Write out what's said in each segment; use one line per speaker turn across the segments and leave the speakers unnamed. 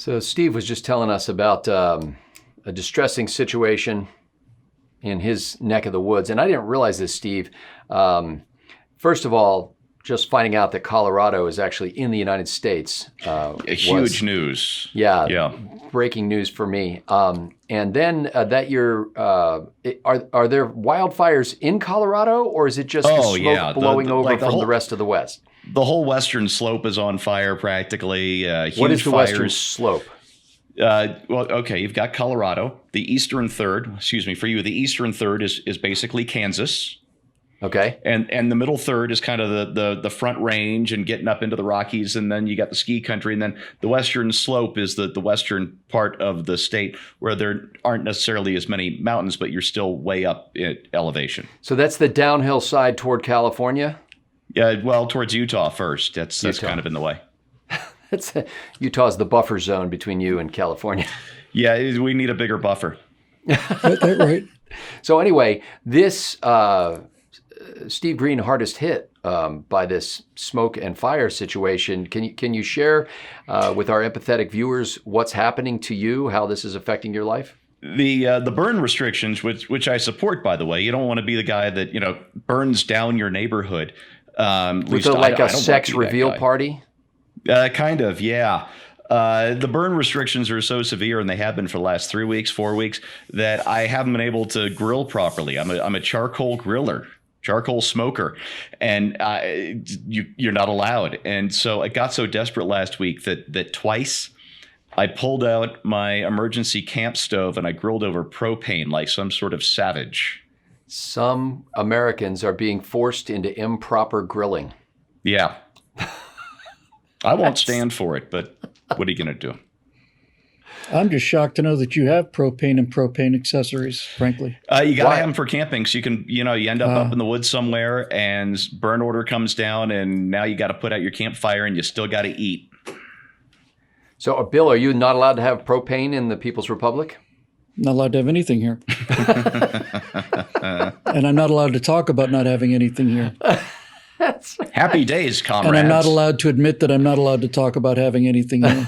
So Steve was just telling us about a distressing situation in his neck of the woods. And I didn't realize this, Steve. First of all, just finding out that Colorado is actually in the United States.
Huge news.
Yeah. Breaking news for me. And then that you're, are there wildfires in Colorado, or is it just the smoke blowing over from the rest of the West?
The whole western slope is on fire practically. Huge
what is the
fires.
western slope?
You've got Colorado. The eastern third, for you, the eastern third is basically Kansas.
Okay.
And the middle third is kind of the front range and getting up into the Rockies, and then you got the ski country, and then the western slope is the western part of the state where there aren't necessarily as many mountains, but you're still way up in elevation.
So that's the downhill side toward California?
Yeah, well, towards Utah first. That's kind of in the way.
Utah's the buffer zone between you and California.
Yeah, we need a bigger buffer.
Right.
So anyway, this Steve Green hardest hit by this smoke and fire situation. Can you share with our empathetic viewers what's happening to you, how this is affecting your life?
The burn restrictions, which I support, by the way. You don't want to be the guy that burns down your neighborhood.
With a sex reveal party?
Kind of, yeah. The burn restrictions are so severe, and they have been for the last 3 weeks, 4 weeks, that I haven't been able to grill properly. I'm a charcoal griller, charcoal smoker, and you're not allowed. And so I got so desperate last week that twice I pulled out my emergency camp stove and I grilled over propane like some sort of savage.
Some Americans are being forced into improper grilling.
Yeah. I won't stand for it, but what are you going to do?
I'm just shocked to know that you have propane and propane accessories, frankly.
You got to have them for camping. So you can, you end up in the woods somewhere and burn order comes down, and now you got to put out your campfire and you still got to eat.
So, Bill, are you not allowed to have propane in the People's Republic?
Not allowed to have anything here. And I'm not allowed to talk about not having anything here.
Happy days, comrades.
And I'm not allowed to admit that I'm not allowed to talk about having anything here.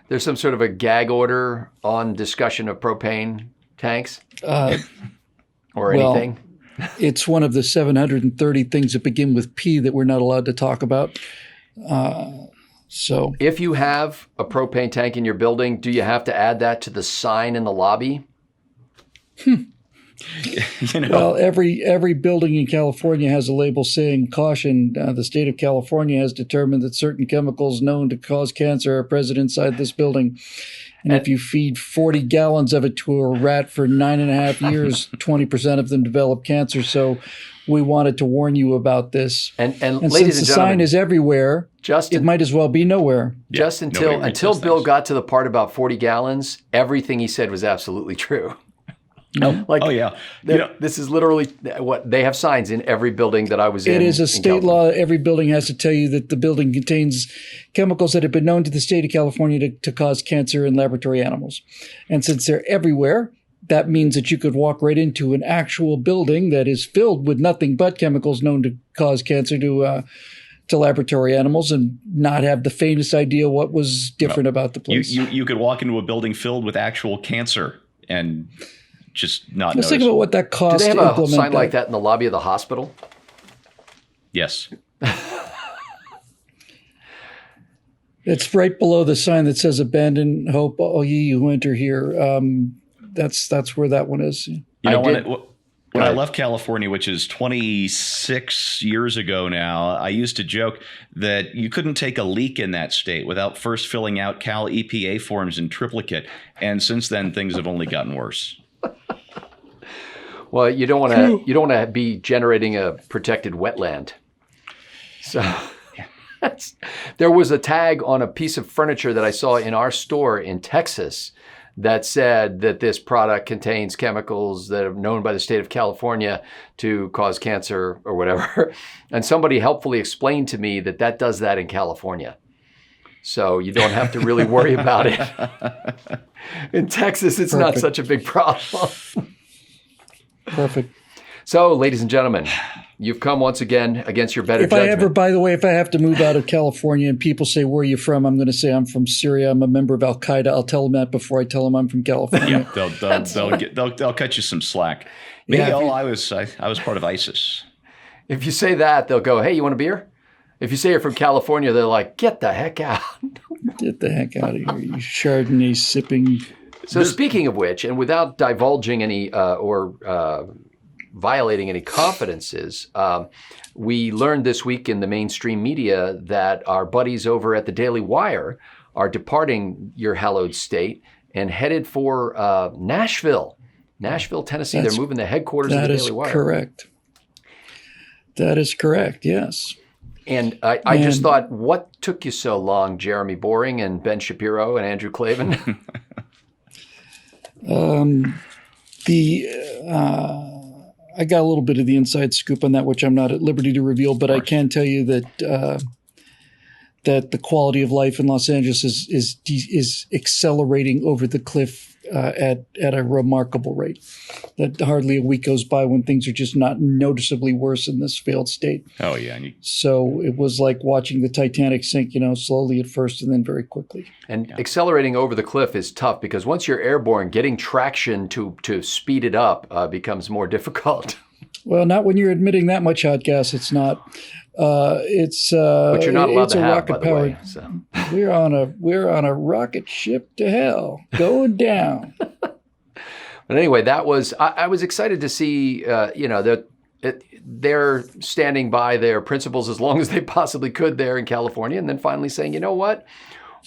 There's some sort of a gag order on discussion of propane tanks or anything?
It's one of the 730 things that begin with P that we're not allowed to talk about. So,
if you have a propane tank in your building, do you have to add that to the sign in the lobby?
Well, every building in California has a label saying "Caution." The state of California has determined that certain chemicals known to cause cancer are present inside this building. And if you feed 40 gallons of it to a rat for 9.5 years, 20% of them develop cancer. So we wanted to warn you about this.
And
ladies
and
since
gentlemen,
the sign is everywhere, it might as well be nowhere.
Just until Bill got to the part about 40 gallons, everything he said was absolutely true. This is literally what they have signs in every building that I was in.
It is a state law. Every building has to tell you that the building contains chemicals that have been known to the state of California to cause cancer in laboratory animals. And since they're everywhere, that means that you could walk right into an actual building that is filled with nothing but chemicals known to cause cancer to laboratory animals and not have the faintest idea what was different about the place.
You could walk into a building filled with actual cancer and just not
Let's
notice.
think about what that costs to implement.
Do they have a sign like that in the lobby of the hospital?
Yes.
It's right below the sign that says "Abandon hope, all ye who enter here." That's where that one is.
When I left California, which is 26 years ago now, I used to joke that you couldn't take a leak in that state without first filling out Cal EPA forms in triplicate. And since then, things have only gotten worse.
Well, you don't want to be generating a protected wetland. So there was a tag on a piece of furniture that I saw in our store in Texas that said that this product contains chemicals that are known by the state of California to cause cancer or whatever. And somebody helpfully explained to me that does that in California. So you don't have to really worry about it. In Texas, it's not such a big problem.
Perfect.
So, ladies and gentlemen, you've come once again against your better
If
judgment.
by the way, if I have to move out of California and people say, where are you from? I'm going to say I'm from Syria. I'm a member of Al Qaeda. I'll tell them that before I tell them I'm from California.
They'll cut you some slack. Me,
Yeah,
I was part of ISIS.
If you say that, they'll go, hey, you want a beer? If you say you're from California, they're like, get the heck out.
Get the heck out of here, you Chardonnay sipping.
So speaking of which, and without divulging any or violating any confidences, we learned this week in the mainstream media that our buddies over at the Daily Wire are departing your hallowed state and headed for Nashville, Tennessee. They're moving the headquarters of the Daily Wire.
That is correct. That is correct, yes.
And I just thought, what took you so long, Jeremy Boring and Ben Shapiro and Andrew Klavan?
I got a little bit of the inside scoop on that, which I'm not at liberty to reveal, but I can tell you that that the quality of life in Los Angeles is accelerating over the cliff at a remarkable rate. That hardly a week goes by when things are just not noticeably worse in this failed state.
Oh yeah.
So it was like watching the Titanic sink, slowly at first and then very quickly.
And accelerating over the cliff is tough because once you're airborne, getting traction to speed it up becomes more difficult.
Well, not when you're admitting that much hot gas. It's not. It's
Which you're not allowed to have, by the way.
Powered.
So.
We're on a rocket ship to hell, going down.
But anyway, that was I was excited to see that they're standing by their principles as long as they possibly could there in California, and then finally saying, you know what?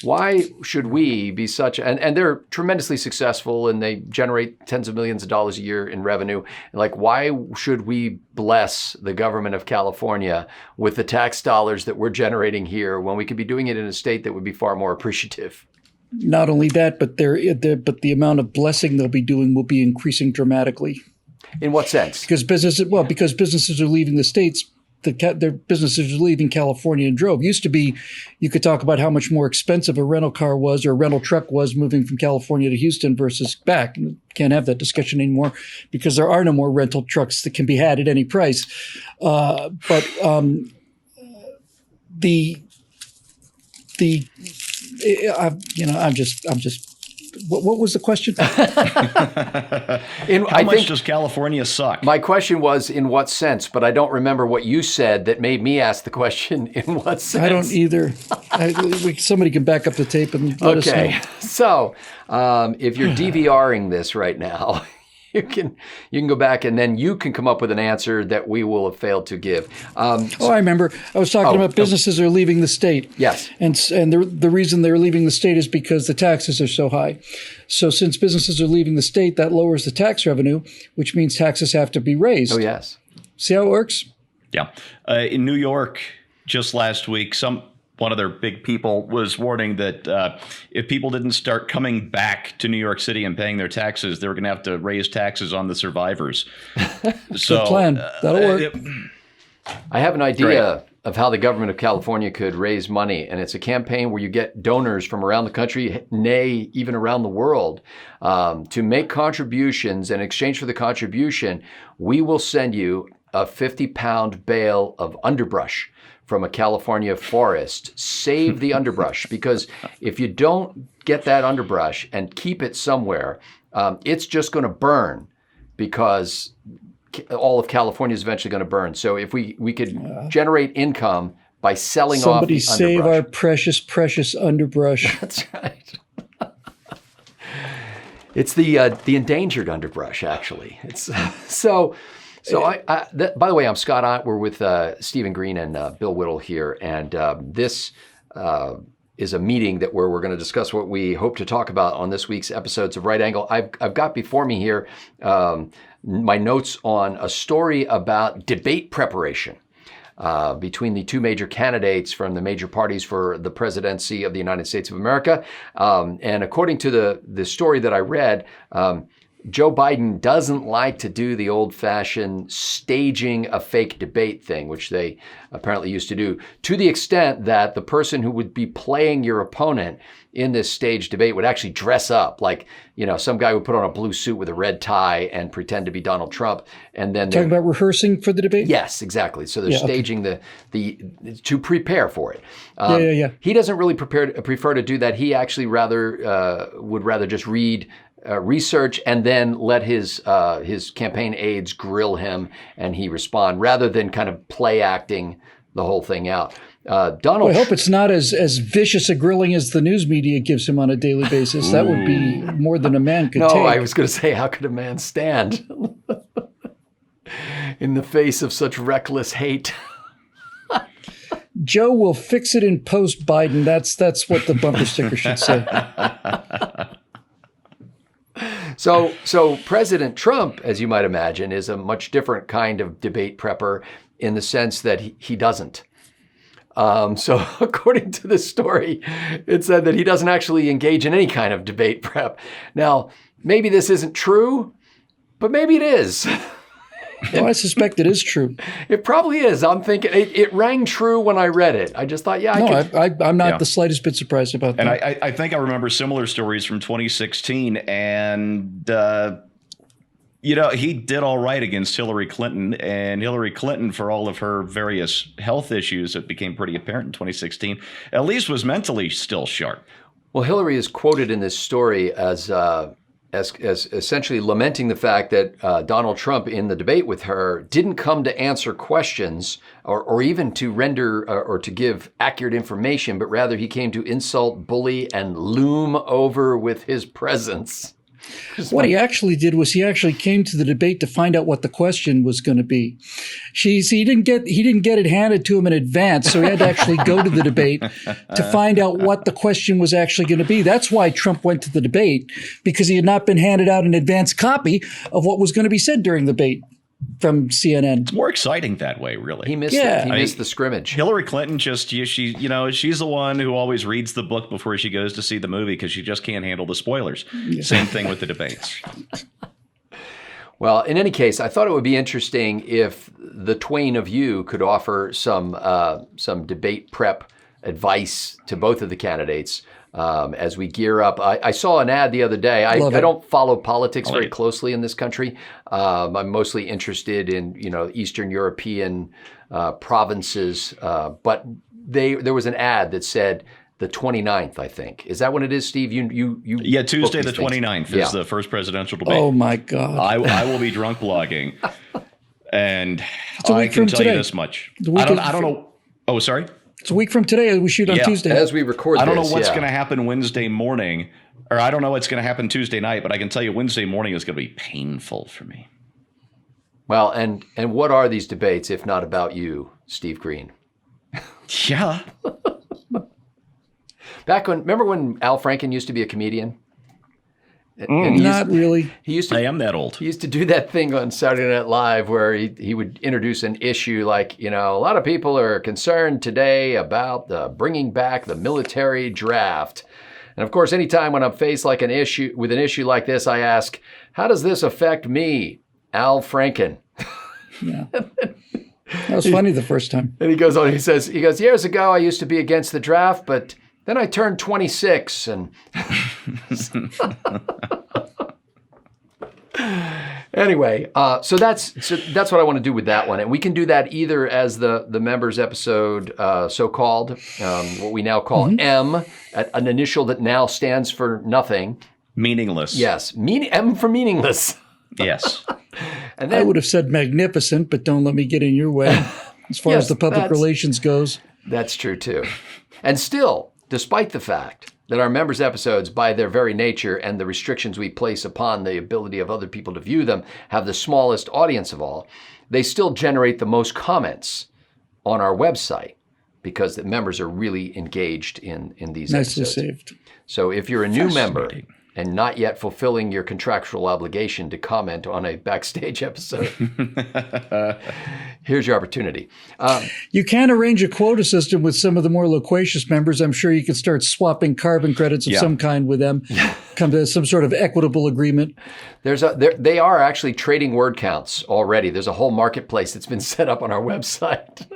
Why should we be such, and they're tremendously successful and they generate tens of millions of dollars a year in revenue. Like, why should we bless the government of California with the tax dollars that we're generating here when we could be doing it in a state that would be far more appreciative?
Not only that, but the amount of blessing they'll be doing will be increasing dramatically.
In what sense?
Because businesses are leaving the states. Their businesses are leaving California in drove. Used to be, you could talk about how much more expensive a rental car was or a rental truck was moving from California to Houston versus back. And can't have that discussion anymore because there are no more rental trucks that can be had at any price. What was the question?
How much does California suck?
My question was, in what sense? But I don't remember what you said that made me ask the question, in what sense?
I don't either. Somebody can back up the tape and let us know.
Okay. So if you're DVRing this right now, you can go back and then you can come up with an answer that we will have failed to give.
I remember. I was talking about businesses are leaving the state.
Yes.
And the reason they're leaving the state is because the taxes are so high. So since businesses are leaving the state, that lowers the tax revenue, which means taxes have to be raised.
Oh, yes.
See how it works?
Yeah. In New York, just last week, one of their big people was warning that if people didn't start coming back to New York City and paying their taxes, they were going to have to raise taxes on the survivors. So,
good plan. That'll work.
I have an idea of how the government of California could raise money, and it's a campaign where you get donors from around the country, nay, even around the world, to make contributions. And in exchange for the contribution, we will send you a 50-pound bale of underbrush from a California forest. Save the underbrush, because if you don't get that underbrush and keep it somewhere, it's just going to burn, because all of California is eventually going to burn. So if we could generate income by selling off the underbrush.
Somebody save our precious, precious underbrush.
That's right. It's the endangered underbrush, actually. It's so. By the way, I'm Scott Ott. We're with Stephen Green and Bill Whittle here, and this is a meeting where we're going to discuss what we hope to talk about on this week's episodes of Right Angle. I've got before me here my notes on a story about debate preparation between the two major candidates from the major parties for the presidency of the United States of America. And according to the story that I read, Joe Biden doesn't like to do the old-fashioned staging a fake debate thing, which they apparently used to do, to the extent that the person who would be playing your opponent in this staged debate would actually dress up. Like, some guy would put on a blue suit with a red tie and pretend to be Donald Trump. And then
talking about rehearsing for the debate?
Yes, exactly. So they're staging the to prepare for it.
Yeah.
He doesn't really prefer to do that. He actually would rather just read research and then let his campaign aides grill him and he respond, rather than kind of play acting the whole thing out. Donald,
I hope it's not as vicious a grilling as the news media gives him on a daily basis. That would be more than a man could take.
No, I was going to say, how could a man stand in the face of such reckless hate?
Joe will fix it in post Biden. That's what the bumper sticker should say.
So President Trump, as you might imagine, is a much different kind of debate prepper in the sense that he doesn't. So according to this story, it said that he doesn't actually engage in any kind of debate prep. Now, maybe this isn't true, but maybe it is.
Well, I suspect it is true.
It probably is. I'm thinking it rang true when I read it. I just thought,
I'm not the slightest bit surprised about that.
And I think I remember similar stories from 2016, and he did all right against Hillary Clinton, and Hillary Clinton, for all of her various health issues that became pretty apparent in 2016, at least was mentally still sharp.
Well, Hillary is quoted in this story as essentially lamenting the fact that Donald Trump in the debate with her didn't come to answer questions or even to render or to give accurate information, but rather he came to insult, bully, and loom over with his presence.
What he actually did was he actually came to the debate to find out what the question was going to be. He didn't get it handed to him in advance, so he had to actually go to the debate to find out what the question was actually going to be. That's why Trump went to the debate, because he had not been handed out an advance copy of what was going to be said during the debate from CNN.
It's more exciting that way, really.
He missed the scrimmage.
Hillary Clinton she's the one who always reads the book before she goes to see the movie because she just can't handle the spoilers. Yeah. Same thing with the debates.
Well, in any case, I thought it would be interesting if the twain of you could offer some debate prep advice to both of the candidates as we gear up. I saw an ad the other day. I don't follow politics very closely in this country. I'm mostly interested in Eastern European provinces, but there was an ad that said the 29th, I think. Is that when it is, Steve?
Yeah, Tuesday the 29th is the first presidential debate.
Oh my God!
I will be drunk blogging, and I can tell you this much. I don't know. Oh, sorry.
It's a week from today. We shoot on Tuesday.
As we record this.
I don't know what's going to happen Wednesday morning, or I don't know what's going to happen Tuesday night, but I can tell you Wednesday morning is going to be painful for me.
Well, and what are these debates if not about you, Steve Green?
Yeah.
Remember when Al Franken used to be a comedian?
Not really.
I am that old.
He used to do that thing on Saturday Night Live where he would introduce an issue like, a lot of people are concerned today about bringing back the military draft. And of course, anytime when I'm faced with an issue like this, I ask, how does this affect me, Al Franken?
Yeah. That was funny the first time.
And he goes on, he goes, years ago, I used to be against the draft, but then I turned 26 and anyway, so that's what I want to do with that one. And we can do that either as the members episode, so-called, what we now call M, an initial that now stands for nothing.
Meaningless.
Yes. M for meaningless.
Yes.
And then, I would have said magnificent, but don't let me get in your way as far as the public relations goes.
That's true too. And still, despite the fact that our members episodes, by their very nature and the restrictions we place upon the ability of other people to view them, have the smallest audience of all, they still generate the most comments on our website because the members are really engaged in these episodes. Nicely saved. So if you're a new member and not yet fulfilling your contractual obligation to comment on a Backstage episode, here's your opportunity.
You can arrange a quota system with some of the more loquacious members. I'm sure you could start swapping carbon credits of some kind with them. come to some sort of equitable agreement.
They are actually trading word counts already. There's a whole marketplace that's been set up on our website.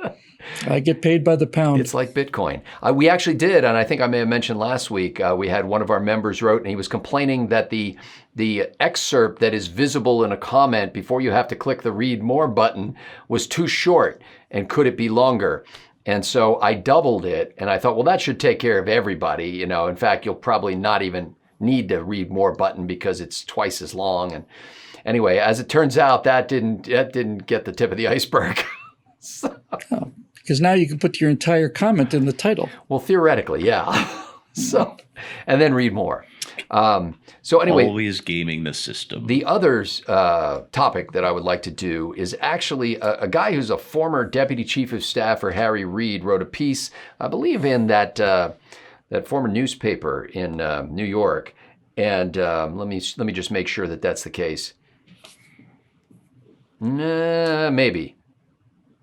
I get paid by the pound.
It's like Bitcoin. We actually did, and I think I may have mentioned last week, we had one of our members wrote, and he was complaining that the excerpt that is visible in a comment before you have to click the read more button was too short, and could it be longer? And so I doubled it, and I thought, well, that should take care of everybody. In fact, you'll probably not even need to read more button because it's twice as long. And anyway, as it turns out, that didn't get the tip of the iceberg.
Because now you can put your entire comment in the title.
Well, theoretically, yeah. And then read more. So anyway,
always gaming the system.
The other topic that I would like to do is actually a guy who's a former deputy chief of staff for Harry Reid wrote a piece, I believe, in that former newspaper in New York. And let me just make sure that that's the case. Maybe.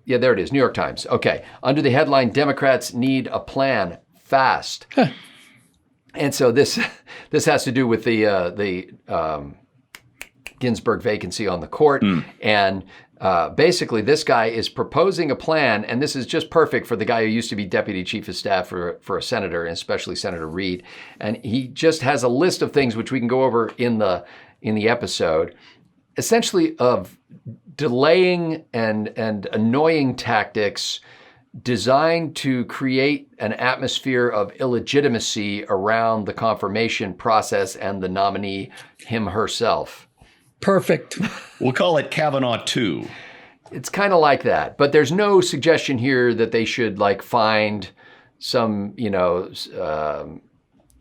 Yeah, there it is. New York Times. Okay. Under the headline, Democrats need a plan fast. Huh. And so this has to do with the Ginsburg vacancy on the court. And basically, this guy is proposing a plan, and this is just perfect for the guy who used to be deputy chief of staff for a senator, and especially Senator Reid. And he just has a list of things which we can go over in the episode, essentially of delaying and annoying tactics designed to create an atmosphere of illegitimacy around the confirmation process and the nominee, him herself.
Perfect.
We'll call it Kavanaugh 2.
It's kind of like that, but there's no suggestion here that they should find some,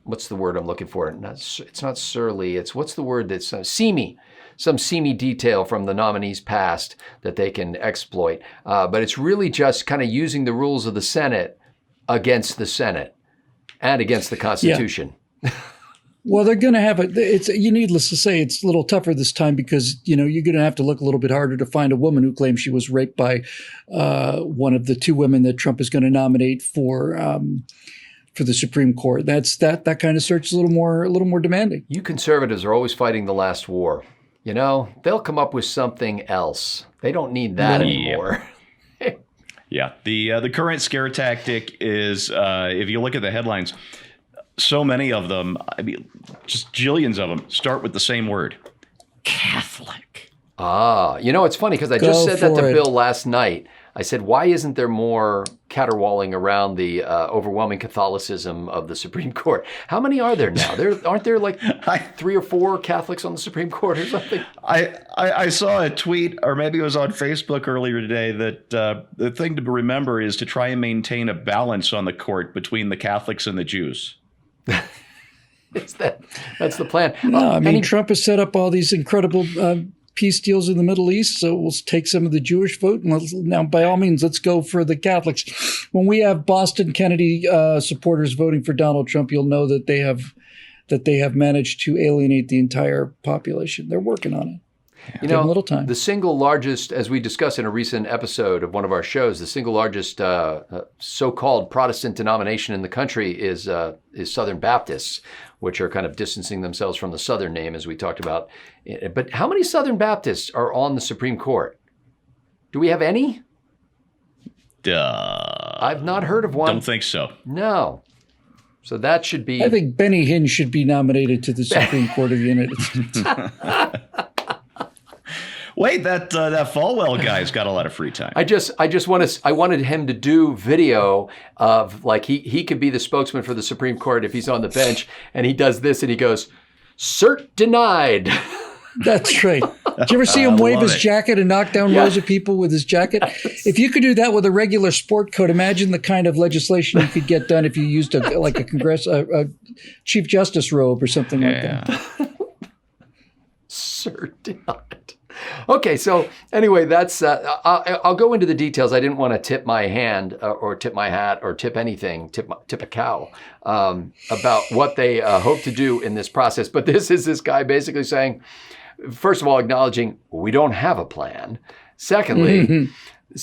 what's the word I'm looking for? It's not surly. It's what's the word that's seamy. Some seamy detail from the nominee's past that they can exploit. But it's really just kind of using the rules of the Senate against the Senate and against the Constitution.
Yeah. Well, they're going to have needless to say, it's a little tougher this time because, you're going to have to look a little bit harder to find a woman who claims she was raped by one of the two women that Trump is going to nominate for the Supreme Court. That kind of search is a little more demanding.
You conservatives are always fighting the last war. They'll come up with something else. They don't need that anymore.
Yeah. The current scare tactic is, if you look at the headlines, so many of them, just jillions of them, start with the same word: Catholic.
It's funny because I just said that to Bill last night. I said, why isn't there more caterwauling around the overwhelming Catholicism of the Supreme Court? How many are there now? Aren't there 3 or 4 Catholics on the Supreme Court or something?
I saw a tweet, or maybe it was on Facebook earlier today, that the thing to remember is to try and maintain a balance on the court between the Catholics and the Jews.
That's the plan.
No, Trump has set up all these incredible peace deals in the Middle East, so we'll take some of the Jewish vote. And now, by all means, let's go for the Catholics. When we have Boston Kennedy supporters voting for Donald Trump, you'll know that they have managed to alienate the entire population. They're working on it. Give them a little time.
The single largest, as we discussed in a recent episode of one of our shows, the single largest so-called Protestant denomination in the country is Southern Baptists, which are kind of distancing themselves from the Southern name, as we talked about. But how many Southern Baptists are on the Supreme Court? Do we have any? I've not heard of one.
Don't think so.
No. So that should be...
I think Benny Hinn should be nominated to the Supreme Court of the United States.
Wait, that Falwell guy's got a lot of free time.
I wanted him to do video of he could be the spokesman for the Supreme Court if he's on the bench, and he does this and he goes, "Cert denied."
That's right. Did you ever see him wave his jacket and knock down rows of people with his jacket? If you could do that with a regular sport coat, imagine the kind of legislation you could get done if you used a Chief Justice robe or something like that.
Cert denied. Okay, so anyway, that's I'll go into the details. I didn't want to tip my hand or tip my hat or tip anything, tip a cow about what they hope to do in this process. But this is this guy basically saying, first of all, acknowledging we don't have a plan. Secondly,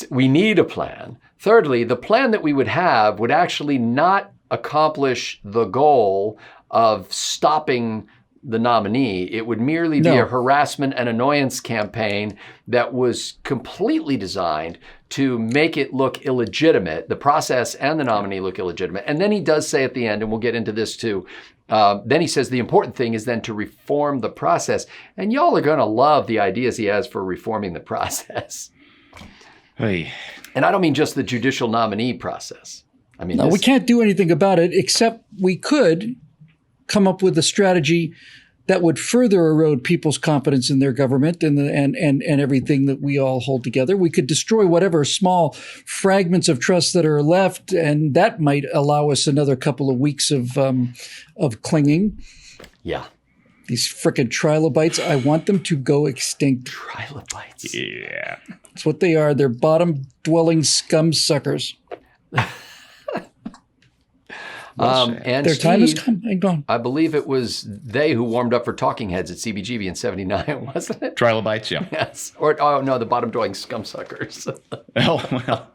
we need a plan. Thirdly, the plan that we would have would actually not accomplish the goal of stopping the nominee. It would merely be a harassment and annoyance campaign that was completely designed to make it look illegitimate, the process and the nominee look illegitimate. And then he does say at the end, and we'll get into this too, then he says the important thing is then to reform the process. And y'all are going to love the ideas he has for reforming the process.
Hey.
And I don't mean just the judicial nominee process. I mean,
we can't do anything about it, except we could come up with a strategy that would further erode people's confidence in their government and everything that we all hold together. We could destroy whatever small fragments of trust that are left, and that might allow us another couple of weeks of clinging.
Yeah.
These frickin' trilobites, I want them to go extinct.
Trilobites.
Yeah.
That's what they are. They're bottom-dwelling scum suckers.
And
their
Steve,
time has come and gone.
I believe it was they who warmed up for Talking Heads at CBGB in '79, wasn't it?
Trilobites, yeah.
Yes. Or, oh, no, the bottom-dwelling scum suckers.
Oh, well.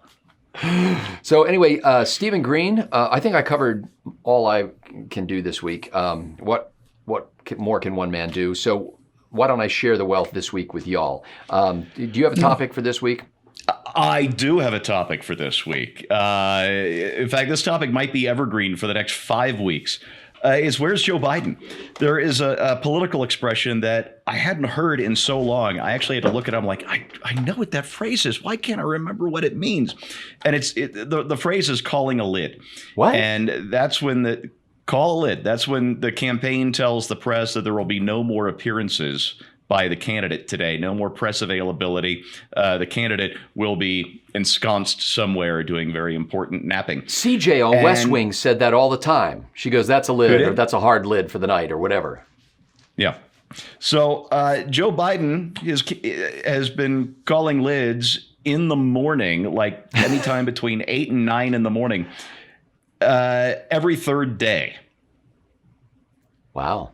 So anyway, Stephen Green, I think I covered all I can do this week. What more can one man do? So why don't I share the wealth this week with y'all? Do you have a topic for this week?
I do have a topic for this week. In fact, this topic might be evergreen for the next 5 weeks. Is where's Joe Biden? There is a political expression that I hadn't heard in so long. I actually had to look at it. I'm like, I know what that phrase is. Why can't I remember what it means? And the phrase is calling a lid.
What?
And that's when call a lid. That's when the campaign tells the press that there will be no more appearances by the candidate today. No more press availability. The candidate will be ensconced somewhere doing very important napping.
CJ on West Wing said that all the time. She goes, that's a lid, or that's a hard lid for the night, or whatever.
Yeah. So Joe Biden has been calling lids in the morning, like anytime between 8 and 9 in the morning, every third day.
Wow.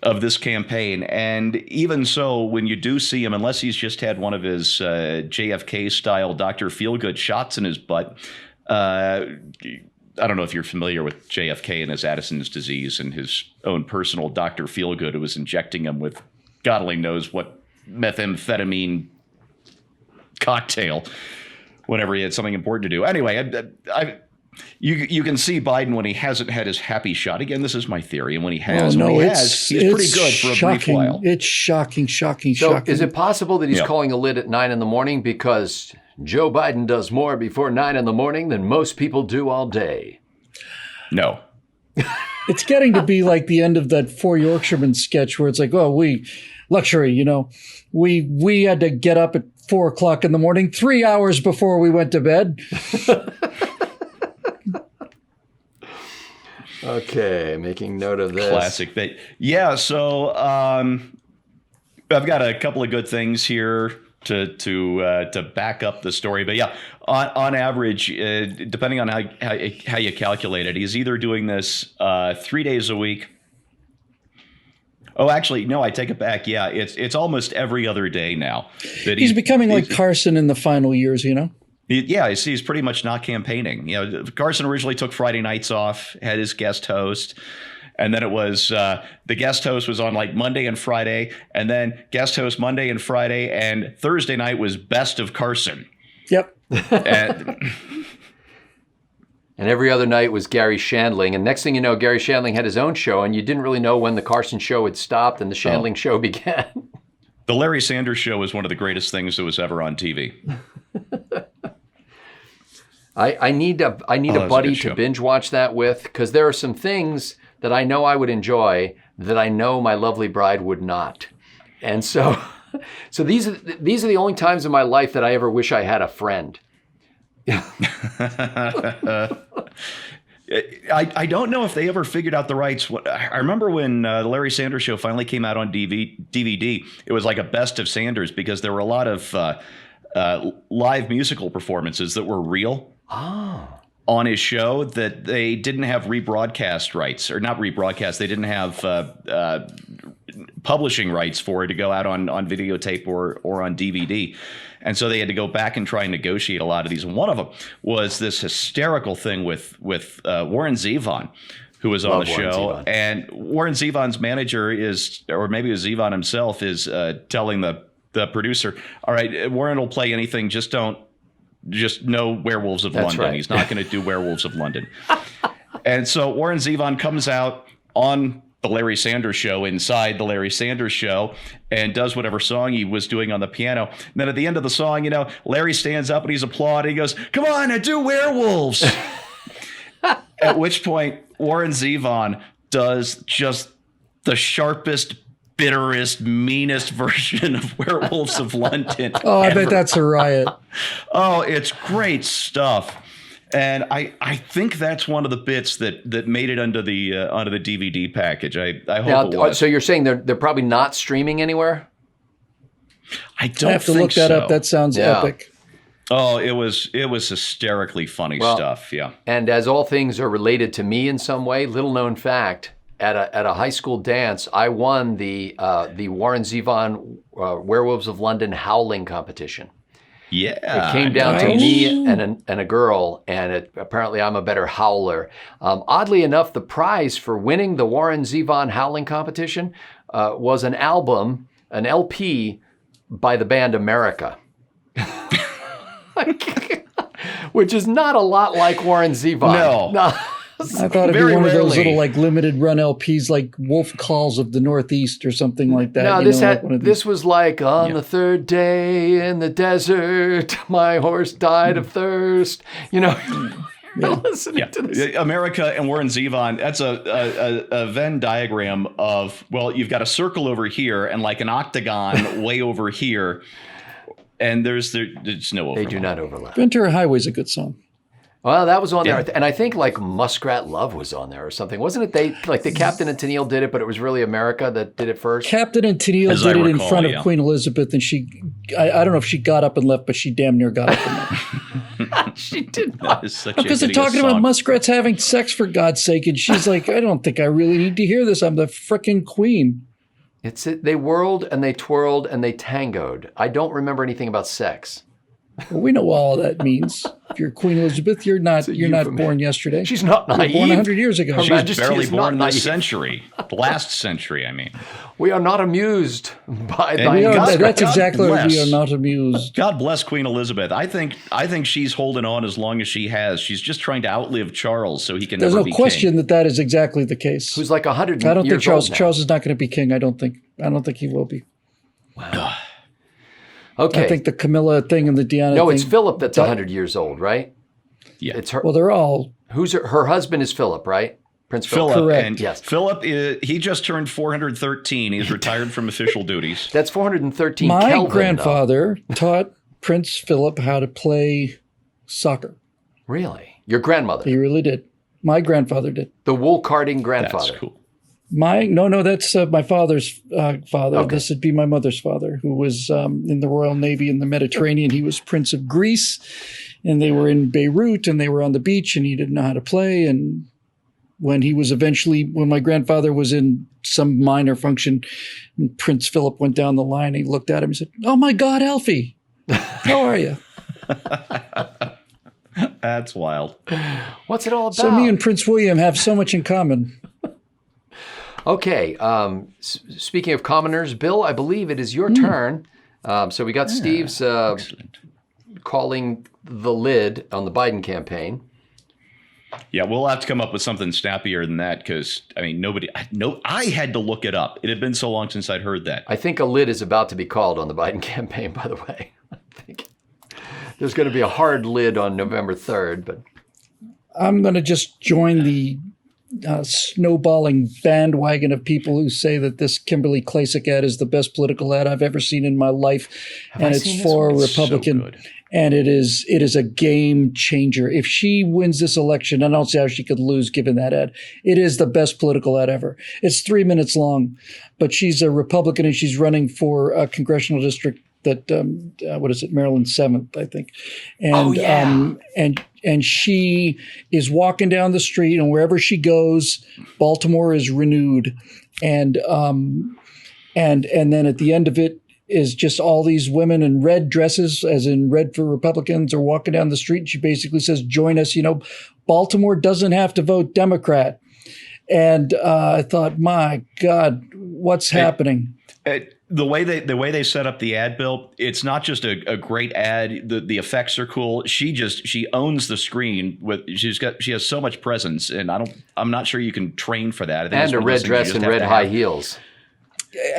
Of this campaign. And even so, when you do see him, unless he's just had one of his JFK-style Dr. Feelgood shots in his butt, I don't know if you're familiar with JFK and his Addison's disease and his own personal Dr. Feelgood, who was injecting him with God only knows what methamphetamine cocktail whenever he had something important to do. Anyway, You can see Biden when he hasn't had his happy shot. Again, this is my theory. And when he has, he's pretty good for a brief while.
It's shocking.
So is it possible that he's calling a lid at 9 in the morning because Joe Biden does more before 9 in the morning than most people do all day?
No.
It's getting to be like the end of that Four Yorkshiremen sketch where it's like, oh, luxury, we had to get up at 4 o'clock in the morning, 3 hours before we went to bed.
Okay, making note of this.
Classic. Yeah, so I've got a couple of good things here to back up the story. But yeah, on average, depending on how you calculate it, he's either doing this 3 days a week. Oh, actually, no, I take it back. Yeah, it's almost every other day now.
He's becoming like Carson in the final years,
Yeah, he's pretty much not campaigning. Carson originally took Friday nights off, had his guest host, and then it was the guest host was on like Monday and Friday, and then guest host Monday and Friday, and Thursday night was Best of Carson.
Yep.
And every other night was Gary Shandling. And next thing you know, Gary Shandling had his own show, and you didn't really know when the Carson show had stopped and the Shandling show began.
The Larry Sanders Show was one of the greatest things that was ever on TV.
I need a buddy to binge watch that with, because there are some things that I know I would enjoy that I know my lovely bride would not. And so these are the only times in my life that I ever wish I had a friend.
I don't know if they ever figured out the rights. I remember when the Larry Sanders Show finally came out on DVD, it was like a best of Sanders because there were a lot of live musical performances that were real. On his show that they didn't have rebroadcast rights, or not rebroadcast. They didn't have publishing rights for it to go out on videotape or on DVD. And so they had to go back and try and negotiate a lot of these. And one of them was this hysterical thing with Warren Zevon, who was on
Love
the
Warren
show.
Zevon.
And Warren Zevon's manager is, or maybe it was Zevon himself, is telling the producer, all right, Warren will play anything, just no Werewolves of London.
Right.
He's not going to do Werewolves of London. And so Warren Zevon comes out on the Larry Sanders Show, inside the Larry Sanders Show, and does whatever song he was doing on the piano. And then at the end of the song, Larry stands up and he's applauding. He goes, "Come on, I do Werewolves." At which point, Warren Zevon does just the sharpest, bitterest, meanest version of Werewolves of London.
Oh, I bet that's a riot.
Oh, it's great stuff. And I think that's one of the bits that made it onto the DVD package. I hope it was.
So you're saying they're probably not streaming anywhere?
I don't
I have to
think
look that
so.
up. That sounds epic.
Oh, it was hysterically funny stuff. Yeah.
And as all things are related to me in some way, little known fact, at a high school dance, I won the Warren Zevon Werewolves of London howling competition.
Yeah.
It came down to me and a girl, and apparently I'm a better howler. Oddly enough, the prize for winning the Warren Zevon howling competition was an album, an LP by the band America. Which is not a lot like Warren Zevon.
No.
I thought it'd be
Very
one of those
rarely.
little limited run LPs like Wolf Calls of the Northeast or something like that.
No,
like one of these.
this was like on the third day in the desert, my horse died of thirst. Listening to this.
America and Warren Zevon, that's a Venn diagram of, well, you've got a circle over here and like an octagon way over here. And there's no overlap.
They do not overlap.
Ventura Highway's a good song.
Well, that was on there.
Yeah.
And I think like Muskrat Love was on there or something. Wasn't it the Captain and Tennille did it, but it was really America that did it first?
Captain and Tennille
As I
did it in
recall,
front
yeah.
of Queen Elizabeth, and I don't know if she got up and left, but she damn near got up and left.
She did
That
not.
is such
Because
a
they're talking
hideous
about
song.
muskrats having sex, for God's sake, and she's like, I don't think I really need to hear this. I'm the frickin' queen.
They whirled and they twirled and they tangoed. I don't remember anything about sex.
Well, we know what all that means. If you're Queen Elizabeth, you're not born yesterday.
She's not naive.
Born 100 years ago.
Her
She
Majesty
was barely
is not
born this
naive.
century. Last century, I mean.
We are not amused by thy
We are,
God-
that's
God
exactly what we
bless.
are not amused.
God bless Queen Elizabeth. I think she's holding on as long as she has. She's just trying to outlive Charles so he can
There's
never
no
be
question that is exactly the case.
Who's like 100
I don't think
years
Charles
old now.
is not going to be king. I don't think he will be.
Okay.
I think the Camilla thing and the Diana
no,
thing.
it's Philip that's 100 years old, right?
Yeah.
It's her.
Well, they're all.
Who's her husband is Philip, right? Prince Philip.
Philip.
Correct.
And
Yes.
Philip, he just turned 413. He's retired from official duties.
That's 413
My
Kelvin,
grandfather taught Prince Philip how to play soccer.
though. Really? Your grandmother?
He really did. My grandfather did.
The wool carding grandfather.
That's cool.
No, that's my father's father.
Okay.
This would be my mother's father, who was in the Royal Navy in the Mediterranean. He was Prince of Greece, and they were in Beirut, and they were on the beach, and he didn't know how to play. And when my grandfather was in some minor function, and Prince Philip went down the line, he looked at him and said, "Oh my God, Alfie, how are you?"
That's wild.
What's it all about?
So me and Prince William have so much in common.
Okay. Speaking of commoners, Bill, I believe it is your turn. So we got Steve's
Excellent.
calling the lid on the Biden campaign.
Yeah, we'll have to come up with something snappier than that because, I mean, I had to look it up. It had been so long since I'd heard that.
I think a lid is about to be called on the Biden campaign, by the way. I think there's going to be a hard lid on November 3rd, but
I'm going to just join the snowballing bandwagon of people who say that this Kimberly Klacik ad is the best political ad I've ever seen in my life, and
I
it's
seen this
for a
one? It's so
Republican,
good.
and it is a game changer. If she wins this election, I don't see how she could lose given that ad. It is the best political ad ever. It's 3 minutes long, but she's a Republican and she's running for a congressional district that what is it, Maryland 7th, I think, and and she is walking down the street, and wherever she goes, Baltimore is renewed, and then at the end of it is just all these women in red dresses, as in red for Republicans, are walking down the street. And she basically says, "Join us." Baltimore doesn't have to vote Democrat. And I thought, my God, what's happening?
The way they set up the ad, Bill, it's not just a great ad. The effects are cool. She owns the screen she has so much presence, and I'm not sure you can train for that. I think
and a red dress and red high heels.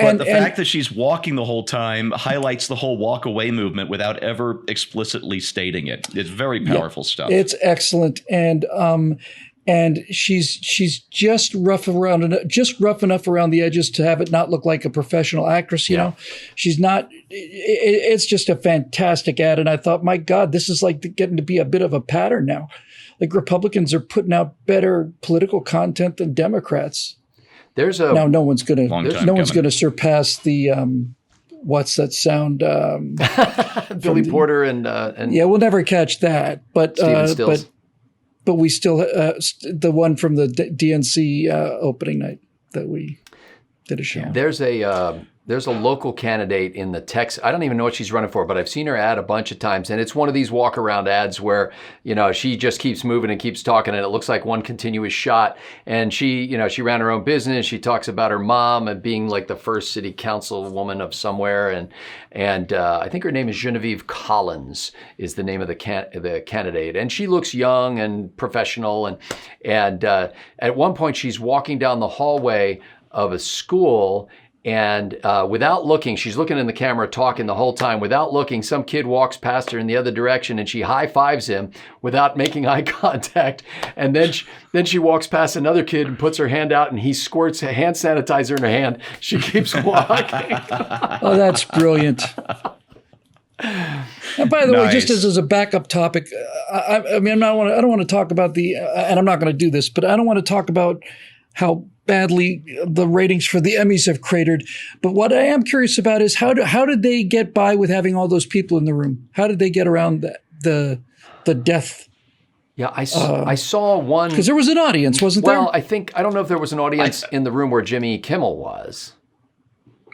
But the fact that she's walking the whole time highlights the whole walk away movement without ever explicitly stating it. It's very powerful stuff.
It's excellent. And she's just rough enough around the edges to have it not look like a professional actress. You know, she's not. It's just a fantastic ad, and I thought, my God, this is like getting to be a bit of a pattern now. Like Republicans are putting out better political content than Democrats. Now no one's gonna surpass the what's that sound?
Billy Porter and
yeah, we'll never catch that. But
Stephen Stills.
But we still the one from the DNC opening night that we did a show.
There's a local candidate in the Texas. I don't even know what she's running for, but I've seen her ad a bunch of times, and it's one of these walk around ads where she just keeps moving and keeps talking, and it looks like one continuous shot. And she ran her own business. She talks about her mom and being like the first city council woman of somewhere, and I think her name is Genevieve Collins is the name of the candidate, and she looks young and professional, and at one point she's walking down the hallway of a school. And without looking, she's looking in the camera, talking the whole time. Without looking, some kid walks past her in the other direction, and she high-fives him without making eye contact. And then she walks past another kid and puts her hand out, and he squirts hand sanitizer in her hand. She keeps walking.
Oh, that's brilliant. And by the way, just as a backup topic, I don't want to talk about and I'm not going to do this, but I don't want to talk about how badly the ratings for the Emmys have cratered. But what I am curious about is how did they get by with having all those people in the room? How did they get around the death?
Yeah, I saw one.
Because there was an audience, wasn't there?
Well, I don't know if there was an audience in the room where Jimmy Kimmel was.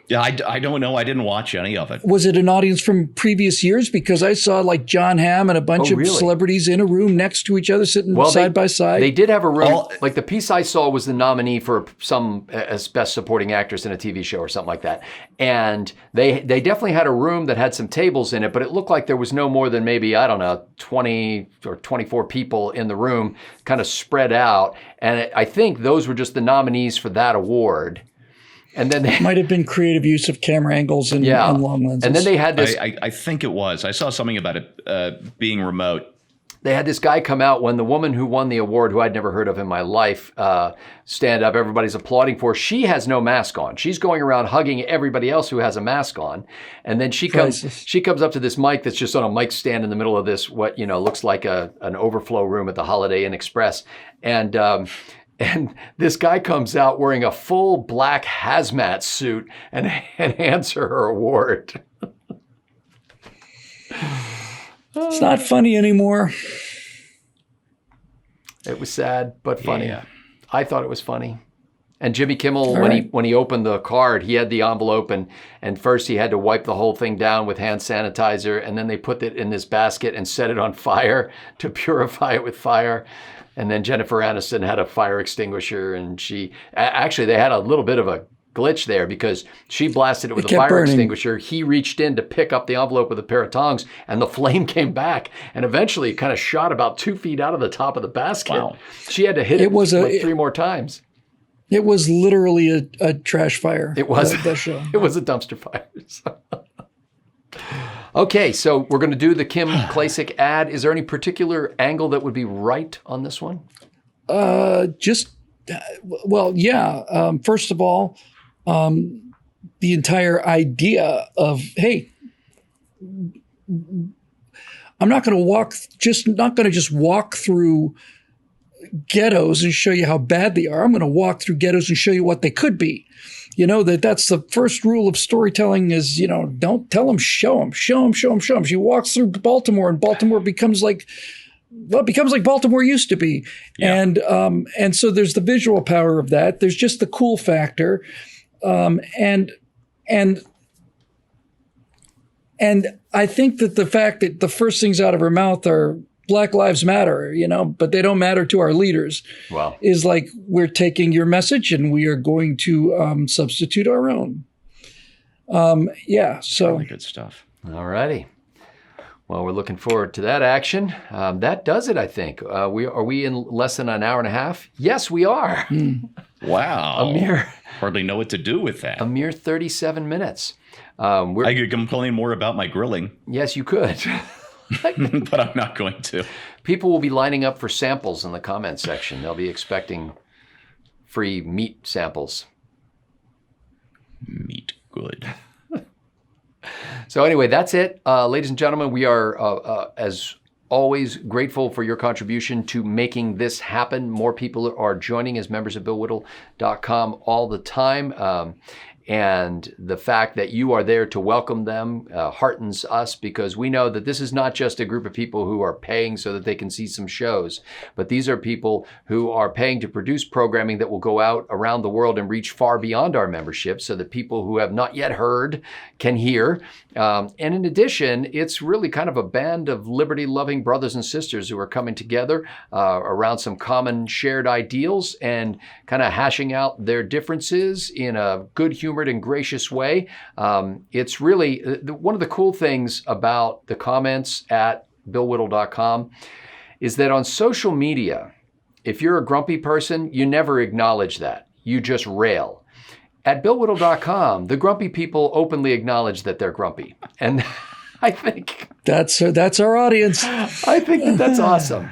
Yeah, I don't know. I didn't watch any of it.
Was it an audience from previous years? Because I saw like John Hamm and a bunch of celebrities in a room next to each other, sitting side by side.
They did have a room. Like the piece I saw was the nominee for some as best supporting actress in a TV show or something like that. And they definitely had a room that had some tables in it, but it looked like there was no more than maybe, 20 or 24 people in the room, kind of spread out. And I think those were just the nominees for that award. And then they
might have been creative use of camera angles and long lenses.
And then they had this.
I think it was. I saw something about it being remote.
They had this guy come out when the woman who won the award, who I'd never heard of in my life, stand up. Everybody's applauding for. She has no mask on. She's going around hugging everybody else who has a mask on. And then she comes up to this mic that's just on a mic stand in the middle of this what looks like an overflow room at the Holiday Inn Express. And this guy comes out wearing a full black hazmat suit and hands her award.
It's not funny anymore.
It was sad, but funny. Yeah. I thought it was funny. And Jimmy Kimmel, when he opened the card, he had the envelope, and first he had to wipe the whole thing down with hand sanitizer, and then they put it in this basket and set it on fire to purify it with fire. And then Jennifer Aniston had a fire extinguisher, and they had a little bit of a glitch there because she blasted it with a fire extinguisher. He reached in to pick up the envelope with a pair of tongs, and the flame came back, and eventually it kind of shot about 2 feet out of the top of the basket. Wow. She had to hit it 3 more times.
It was literally a trash fire.
It was.
That show.
It was a dumpster fire. Okay, so we're going to do the Kim Klacik ad. Is there any particular angle that would be right on this one?
First of all, the entire idea of, hey, I'm not going to just walk through ghettos and show you how bad they are. I'm going to walk through ghettos and show you what they could be. That's the first rule of storytelling is, don't tell them, show them. She walks through Baltimore, and Baltimore becomes like Baltimore used to be. Yeah. And so there's the visual power of that. There's just the cool factor. And I think that the fact that the first things out of her mouth are Black Lives Matter, but they don't matter to our leaders.
Wow.
Is like, we're taking your message and we are going to substitute our own. So
Really good stuff.
All righty. Well, we're looking forward to that action. That does it, I think. Are we in less than an hour and a half? Yes, we are.
Wow.
A
Hardly know what to do with that.
mere 37 minutes.
I could complain more about my grilling,
Yes, you could.
but I'm not going to.
People will be lining up for samples in the comment section. They'll be expecting free meat samples.
Meat good.
So anyway, that's it. Ladies and gentlemen, we are, as always, grateful for your contribution to making this happen. More people are joining as members of BillWhittle.com all the time. And the fact that you are there to welcome them heartens us, because we know that this is not just a group of people who are paying so that they can see some shows, but these are people who are paying to produce programming that will go out around the world and reach far beyond our membership, so that people who have not yet heard can hear. And in addition, it's really kind of a band of liberty-loving brothers and sisters who are coming together around some common shared ideals and kind of hashing out their differences in a good-humored and gracious way. It's really one of the cool things about the comments at BillWhittle.com is that on social media, if you're a grumpy person, you never acknowledge that. You just rail. At BillWhittle.com, the grumpy people openly acknowledge that they're grumpy. And I think
that's our audience.
I think that's awesome.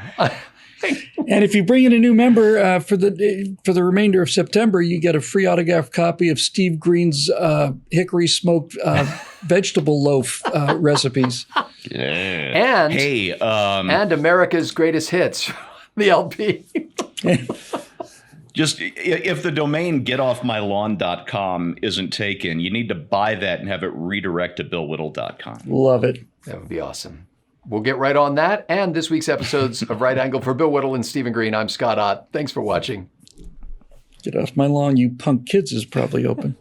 And if you bring in a new member for the remainder of September, you get a free autographed copy of Steve Green's hickory smoked vegetable loaf recipes.
Yeah.
And America's Greatest Hits, the LP.
Just if the domain getoffmylawn.com isn't taken, you need to buy that and have it redirect to BillWhittle.com.
Love it.
That would be awesome. We'll get right on that and this week's episodes of Right Angle. For Bill Whittle and Stephen Green, I'm Scott Ott. Thanks for watching.
Get Off My Lawn, You Punk Kids is probably open.